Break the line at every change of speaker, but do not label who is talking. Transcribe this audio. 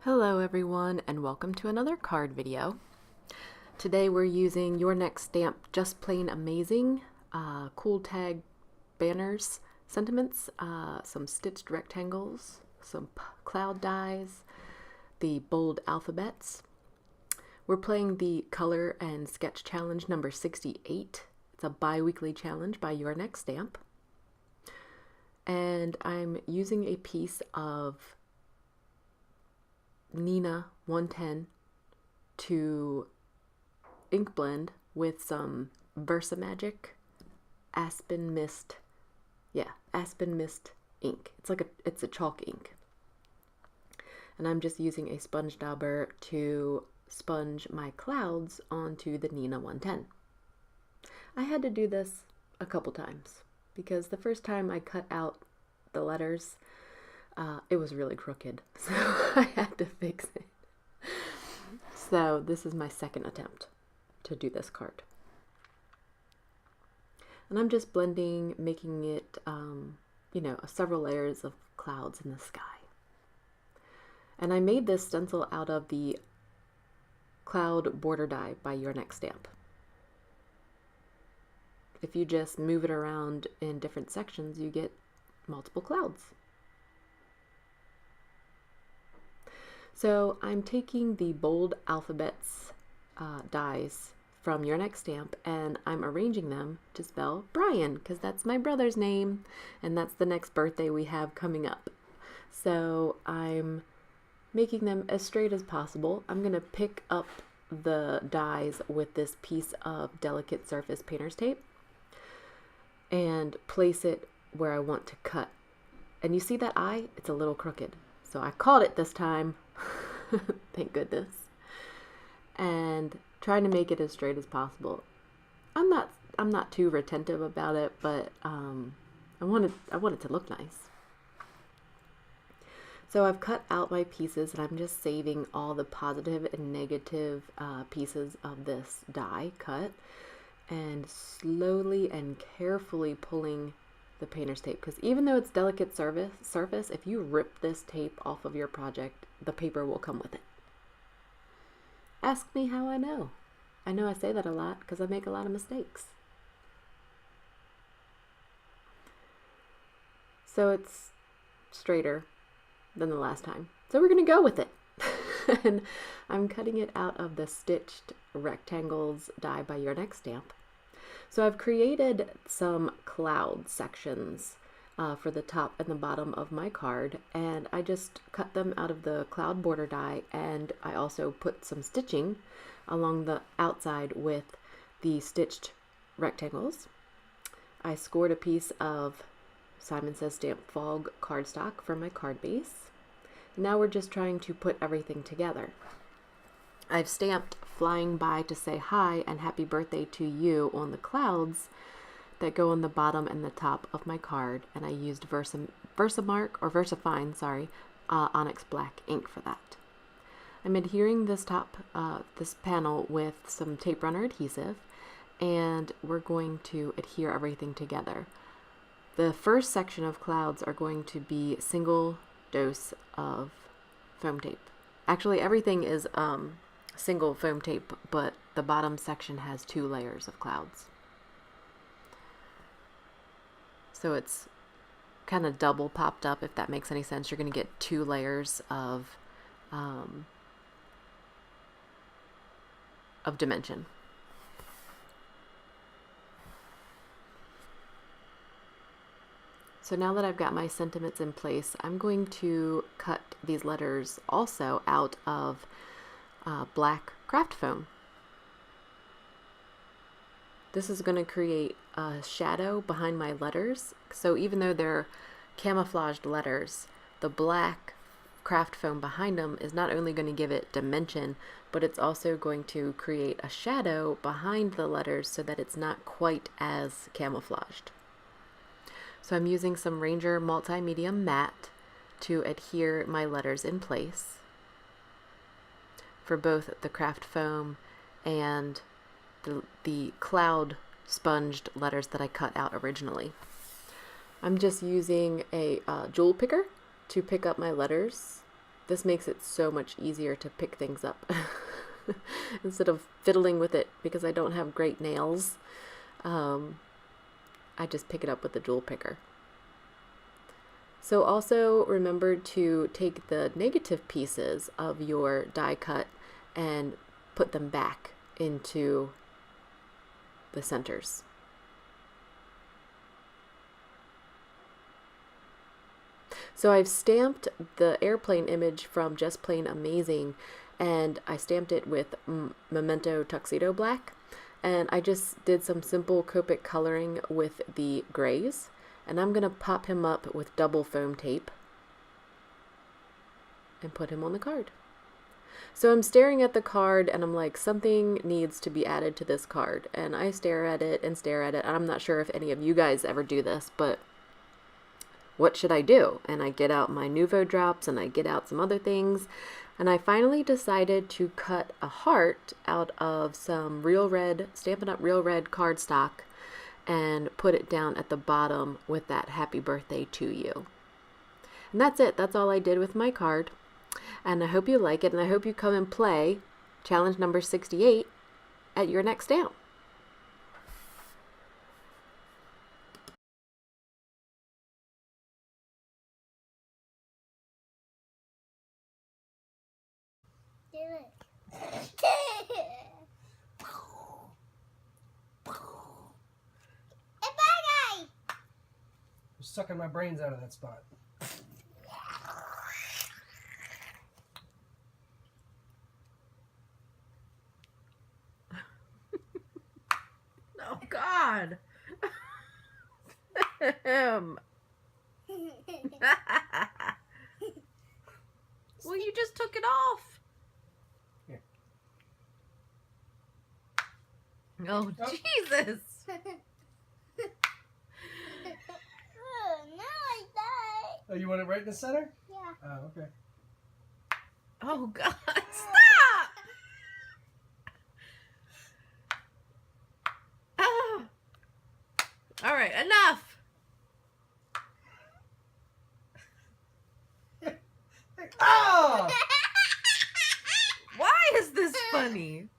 Hello everyone and welcome to another card video. Today we're using Your Next Stamp Just Plain Amazing cool tag banners, sentiments, some stitched rectangles, some cloud dies, the bold alphabets. We're playing the Color and Sketch Challenge number 68. It's a bi-weekly challenge by Your Next Stamp. And I'm using a piece of Neenah 110 to ink blend with some VersaMagic Aspen Mist. Yeah, Aspen Mist ink. It's a chalk ink. And I'm just using a sponge dauber to sponge my clouds onto the Neenah 110. I had to do this a couple times because the first time I cut out the letters, it was really crooked, so I had to fix it. So this is my second attempt to do this card. And I'm just blending, making it, several layers of clouds in the sky. And I made this stencil out of the Cloud Border Die by Your Next Stamp. If you just move it around in different sections, you get multiple clouds. So I'm taking the bold alphabets dies from Your Next Stamp and I'm arranging them to spell Brian because that's my brother's name and that's the next birthday we have coming up. So I'm making them as straight as possible. I'm going to pick up the dies with this piece of delicate surface painter's tape and place it where I want to cut. And you see that eye? It's a little crooked. So I caught it this time. Thank goodness. And trying to make it as straight as possible. I'm not too retentive about it, but I want it to look nice. So I've cut out my pieces and I'm just saving all the positive and negative pieces of this die cut and slowly and carefully pulling the painter's tape, because even though it's delicate surface, if you rip this tape off of your project, the paper will come with it. Ask me how I know. I know I say that a lot because I make a lot of mistakes. So it's straighter than the last time. So we're going to go with it. And I'm cutting it out of the Stitched Rectangles die by Your Next Stamp. So I've created some cloud sections for the top and the bottom of my card, and I just cut them out of the cloud border die, and I also put some stitching along the outside with the stitched rectangles. I scored a piece of Simon Says Stamp Fog cardstock for my card base. Now we're just trying to put everything together. I've stamped Flying By to Say Hi and Happy Birthday to You on the clouds that go on the bottom and the top of my card, and I used VersaFine, Onyx black ink for that. I'm adhering this panel with some tape runner adhesive, and we're going to adhere everything together. The first section of clouds are going to be single dose of foam tape. Actually, everything is single foam tape, but the bottom section has 2 layers of clouds. So it's kind of double popped up, if that makes any sense. You're going to get 2 layers of dimension. So now that I've got my sentiments in place, I'm going to cut these letters also out of black craft foam. This is going to create a shadow behind my letters. So even though they're camouflaged letters, the black craft foam behind them is not only going to give it dimension, but it's also going to create a shadow behind the letters so that it's not quite as camouflaged. So I'm using some Ranger Multimedia Matte to adhere my letters in place for both the craft foam and the cloud sponged letters that I cut out originally. I'm just using a jewel picker to pick up my letters this makes it so much easier to pick things up instead of fiddling with it because I don't have great nails. I just pick it up with the jewel picker. So also remember to take the negative pieces of your die cut and put them back into the centers. So I've stamped the airplane image from Just Plain Amazing, and I stamped it with Memento Tuxedo Black, and I just did some simple Copic coloring with the grays, and I'm gonna pop him up with double foam tape and put him on the card. So I'm staring at the card and I'm like, something needs to be added to this card, and I stare at it and stare at it. I'm not sure if any of you guys ever do this, but what should I do? And I get out my Nouveau drops and I get out some other things, and I finally decided to cut a heart out of some Real Red, Stampin' Up! Real Red cardstock and put it down at the bottom with that happy birthday to you. And that's it. That's all I did with my card. And I hope you like it, and I hope you come and play challenge number 68 at your next stamp.
I'm sucking my brains out of that spot.
Oh God. Him. Well, you just took it off.
Here.
Oh, Jesus.
Oh, you want it right in the center?
Yeah.
Oh, okay.
Oh God, stop! Oh. All right, enough.
Oh!
Why is this funny?